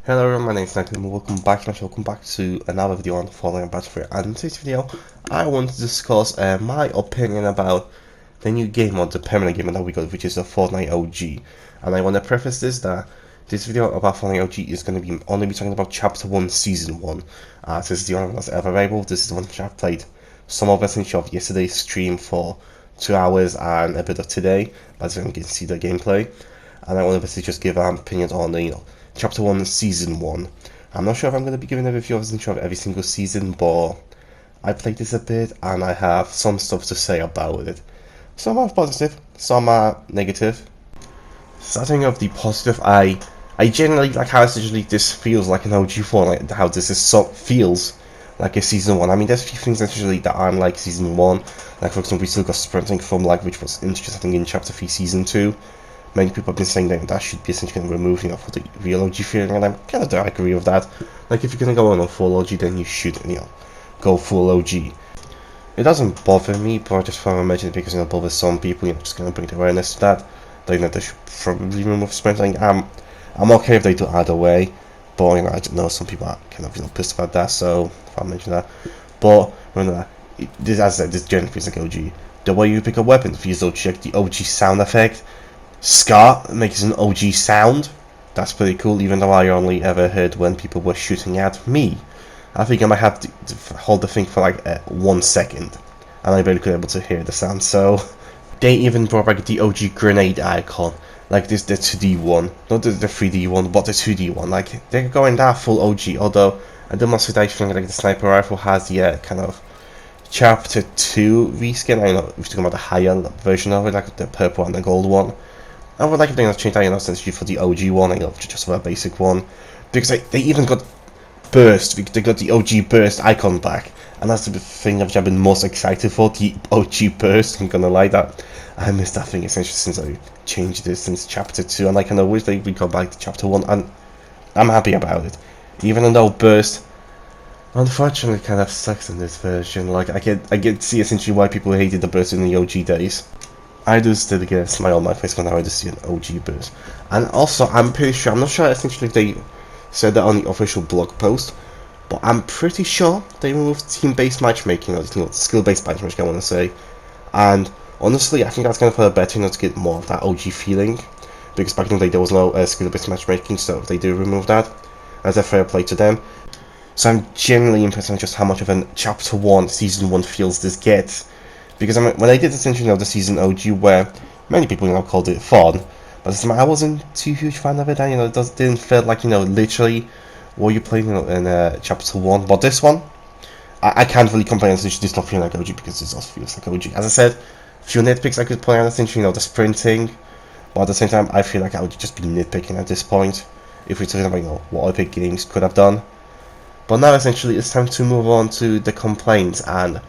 Hello everyone, my name is Nikelclip and welcome back to my show. Welcome back to another video on Fortnite Battlefield. And in today's video, I want to discuss my opinion about the new game mode, the permanent game mode that we got, which is the Fortnite OG. And I want to preface that this video about Fortnite OG is going to be only talking about Chapter 1, Season 1. This is the only one that's ever available. This is the one which I played some of it of yesterday's stream for 2 hours and a bit of today. But you can see the gameplay. And I want to basically just give opinions on the, Chapter 1, Season 1. I'm not sure if I'm going to be giving a review of every single season, but I played this a bit and I have some stuff to say about it. Some are positive, some are negative. Starting off the positive, I generally like how essentially this feels like an OG Fortnite, how this feels like a Season 1. I mean, there's a few things essentially that aren't like Season 1, like for example we still got sprinting from which was introduced I think in Chapter 3 Season 2. Many people have been saying that should be essentially removed, for the real OG feeling, and I'm kind of agree with that. Like, if you're gonna go on full OG, then you should, go full OG. It doesn't bother me, but I just found to mention it because it bothers some people. Just gonna bring the awareness to that. They should probably remove sprinting. I'm okay if they do either way, but I just know some people are kind of pissed about that. So if I mention that, but remember that this, as I said, this generally feels like OG. The way you pick a weapon, if you still check the OG sound effect. Scar makes an OG sound. That's pretty cool, even though I only ever heard when people were shooting at me. I think I might have to hold the thing for like 1 second, and I barely could able to hear the sound. So they even brought back the OG grenade icon, like the 2D one, not the 3D one, but the 2D one. Like they're going that full OG. Although I do must say I think like the sniper rifle has the kind of Chapter 2 reskin. I know we're talking about the higher version of it, like the purple and the gold one. I would like if they change that, essentially for the OG one, just for a basic one, because they even got burst. They got the OG burst icon back, and that's the thing which I've been most excited for. The OG burst. I'm gonna lie that I missed that thing essentially since I changed this since Chapter 2, and I kind of wish we got back to Chapter 1, and I'm happy about it. Even though burst, unfortunately, kind of sucks in this version. Like I get see essentially why people hated the burst in the OG days. I do still get a smile on my face when I already see an OG burst. And also, I'm not sure essentially if they said that on the official blog post, but I'm pretty sure they removed team-based matchmaking, or skill-based matchmaking, I want to say. And honestly, I think that's kind of for the better, to get more of that OG feeling. Because back in the day, there was no skill-based matchmaking, so they do remove that. As a fair play to them. So I'm genuinely impressed on just how much of a Chapter 1, Season 1 feels this gets. Because when I did essentially the season OG, where many people called it fun, but I wasn't too huge fan of it, and it didn't feel like literally what you're playing in Chapter 1. But this one, I can't really complain. It's just not feeling like OG because it just feels like OG. As I said, a few nitpicks I could point out, essentially the sprinting, but at the same time I feel like I would just be nitpicking at this point if we're talking about what Epic Games could have done. But now essentially it's time to move on to the complaints, and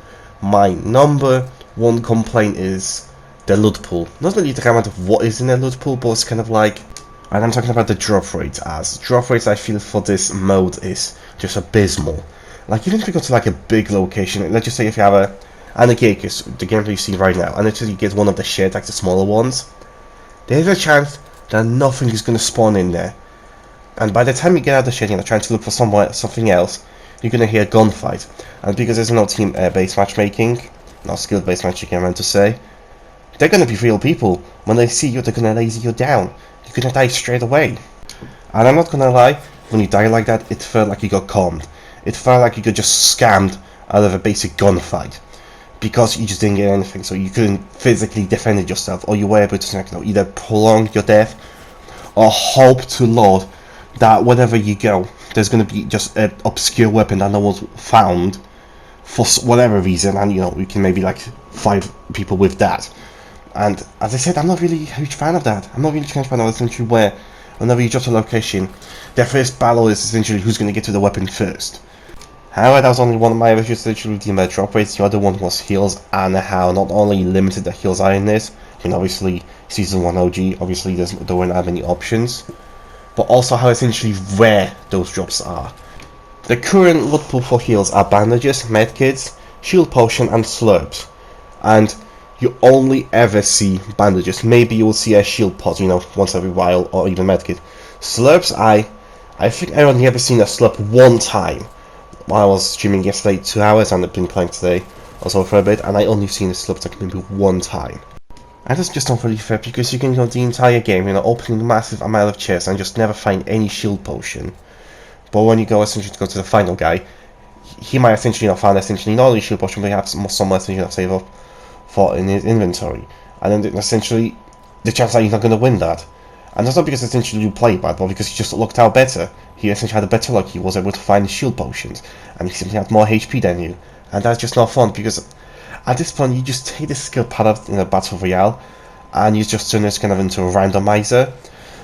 my number one complaint is the loot pool. Not really the comment of what is in the loot pool, but it's kind of like, and I'm talking about the drop rates, as drop rates I feel for this mode is just abysmal. Like even if you go to like a big location, let's just say if you have and the cake is the gameplay you see right now, and until you get one of the sheds, like the smaller ones, there's a chance that nothing is going to spawn in there. And by the time you get out of the shed, trying to look for something else, you're going to hear a gunfight. And because there's no team-based matchmaking, not skill-based matchmaking I meant to say, they're going to be real people. When they see you, they're going to lazy you down. You're going to die straight away. And I'm not going to lie, when you die like that, it felt like you got calmed. It felt like you got just scammed out of a basic gunfight. Because you just didn't get anything, so you couldn't physically defend yourself, or you were able to either prolong your death, or hope to Lord that whenever you go, there's going to be just an obscure weapon that no one's found for whatever reason, and we can maybe like fight people with that. And as I said, I'm not really a huge fan of that. I'm not really a huge fan of essentially where whenever you drop to a location, their first battle is essentially who's going to get to the weapon first. However, that was only one of my issues essentially with the drop rates. The other one was heals, and how not only limited the heals are in this, obviously Season 1 OG, obviously there weren't that many options, but also how essentially rare those drops are. The current loot pool for heals are bandages, medkits, shield potion, and slurps. And you only ever see bandages. Maybe you will see a shield pot, once every while, or even medkit. Slurps, I think I only ever seen a slip one time while I was streaming yesterday, 2 hours, and I've been playing today also for a bit, and I only seen a slip like maybe one time. And that's just not really fair, because you can go the entire game, opening a massive amount of chests and just never find any shield potion. But when you go essentially to go to the final guy, he might essentially find essentially not only shield potion, but he has somewhere to save up for in his inventory. And then essentially, the chance that he's not going to win that. And that's not because essentially you play bad, but because he just looked out better. He essentially had a better luck, he was able to find shield potions, and he simply had more HP than you. And that's just not fun, because at this point you just take the skill part of in a battle royale, and you just turn this kind of into a randomizer.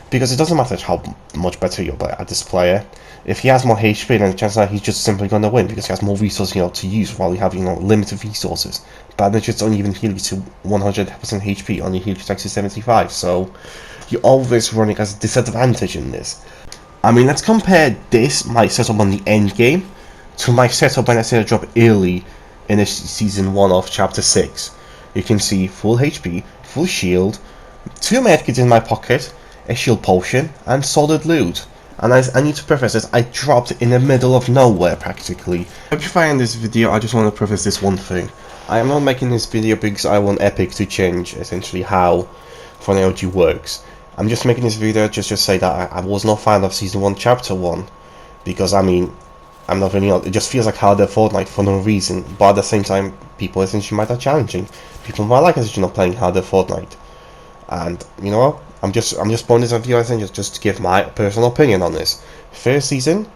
Because it doesn't matter how much better you're at this player. If he has more HP, then the chances are he's just simply going to win, because he has more resources to use, while you have limited resources. Bad Nature's don't even heal you to 100% HP, only heal you to 75, so you're always running as a disadvantage in this. I mean, let's compare this, my setup on the end game, to my setup when I said I drop early in this season 1 of chapter 6. You can see full HP, full shield, 2 medkits in my pocket, a shield potion, and solid loot. And I need to preface this, I dropped in the middle of nowhere practically. Before I end this video, I just want to preface this one thing. I am not making this video because I want Epic to change essentially how Fortnite OG works. I'm just making this video just to say that I was not a fan of Season 1 Chapter 1. Because I mean, I'm not really, it just feels like harder Fortnite for no reason. But at the same time, people essentially might are challenging. People might like essentially not playing harder Fortnite. And you know what? I'm just putting this on video just to give my personal opinion on this. First season,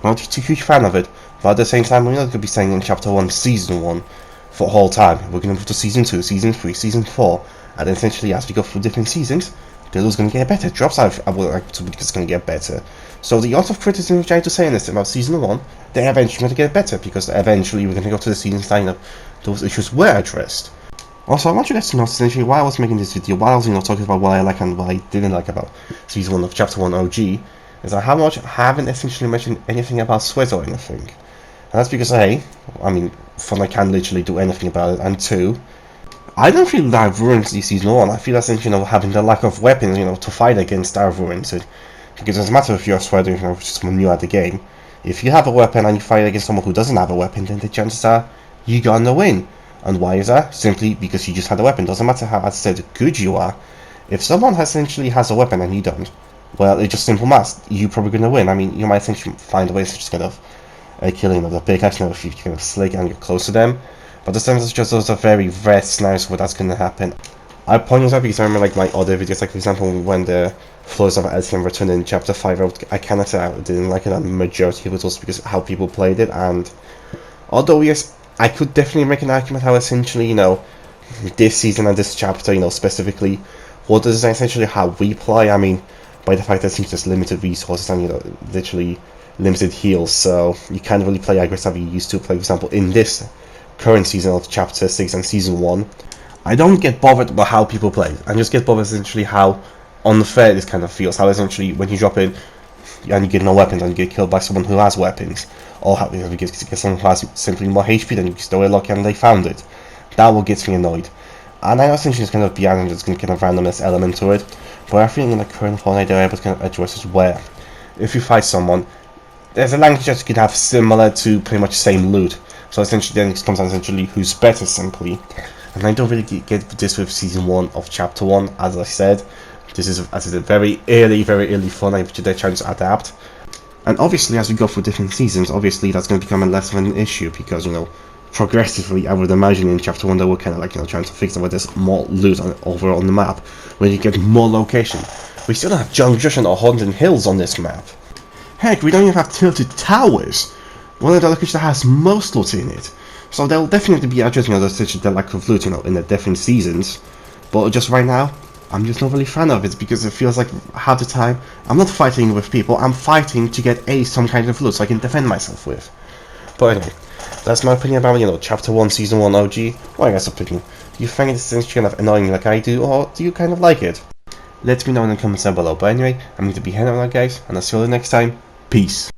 I'm not too huge fan of it, but at the same time, we're not going to be staying in Chapter 1, Season 1 for the whole time. We're going to move to Season 2, Season 3, Season 4, and essentially as we go through different seasons, the loot's going to get better. Drops I would like to because it's going to get better. So the odds of criticism which I had to say in this about Season 1, they're eventually going to get better, because eventually we're going to go to the seasons that those issues were addressed. Also, I want you guys to know essentially why I was making this video, why I was talking about what I like and what I didn't like about Season 1 of Chapter 1 OG, is I haven't essentially mentioned anything about sweat or anything. And that's because A, I mean, Fortnite can't literally do anything about it, and 2, I don't feel that I've ruined Season 1, I feel that's having the lack of weapons, to fight against that ruins it. Because it doesn't matter if you're a sweater, which is someone new at the game. If you have a weapon and you fight against someone who doesn't have a weapon, then the chances are you're gonna win. And why is that? Simply because you just had a weapon. Doesn't matter how, as I said, good you are. If someone essentially has a weapon and you don't, well, it's just simple math. You're probably going to win. I mean, you might essentially find a way to just kind of kill the pickaxe, if you kind of slick and you're close to them. But the times it's just those are very rare scenarios where that's going to happen. I point this out because I remember my other videos, for example, when the floors of LCM returned in Chapter 5, I cannot say I didn't like it, and the majority of it was because of how people played it. And although, yes, I could definitely make an argument how essentially, this season and this chapter, specifically, what is essentially how we play. I mean, by the fact that it's just limited resources and, literally limited heals, so you can't really play aggressively you used to. For example, in this current season of Chapter 6 and Season 1, I don't get bothered about how people play. I just get bothered essentially how unfair this kind of feels. How essentially, when you drop in and you get no weapons and you get killed by someone who has weapons, or how you get someone who has simply more HP than you, because they were lucky and they found it. That what gets me annoyed. And I know essentially it's kind of beyond and it's kind of randomness element to it, but I feel in the current Fortnite they're able to kind of address this where if you fight someone, there's a language that you can have similar to pretty much the same loot. So essentially then it comes down essentially who's better simply. And I don't really get this with Season 1 of Chapter 1, as I said. This is, as I said, very early Fortnite, which they're trying to adapt. And obviously, as we go through different seasons, obviously that's going to become less of an issue, because, progressively, I would imagine in Chapter 1 they were kind of trying to fix that with this more loot overall on the map, where you get more location. We still don't have Junction or Haunted Hills on this map. Heck, we don't even have Tilted Towers, one of the locations that has most loot in it. So they'll definitely be addressing the lack of loot, in the different seasons. But just right now, I'm just not really a fan of it, because it feels like half the time I'm not fighting with people, I'm fighting to get some kind of loot so I can defend myself with. But anyway, that's my opinion about Chapter 1 Season 1 OG. What are you guys' opinion? Do you find this kind of annoying like I do, or do you kind of like it? Let me know in the comments down below. But anyway, I'm going to be heading out now, guys, and I'll see you all next time. Peace.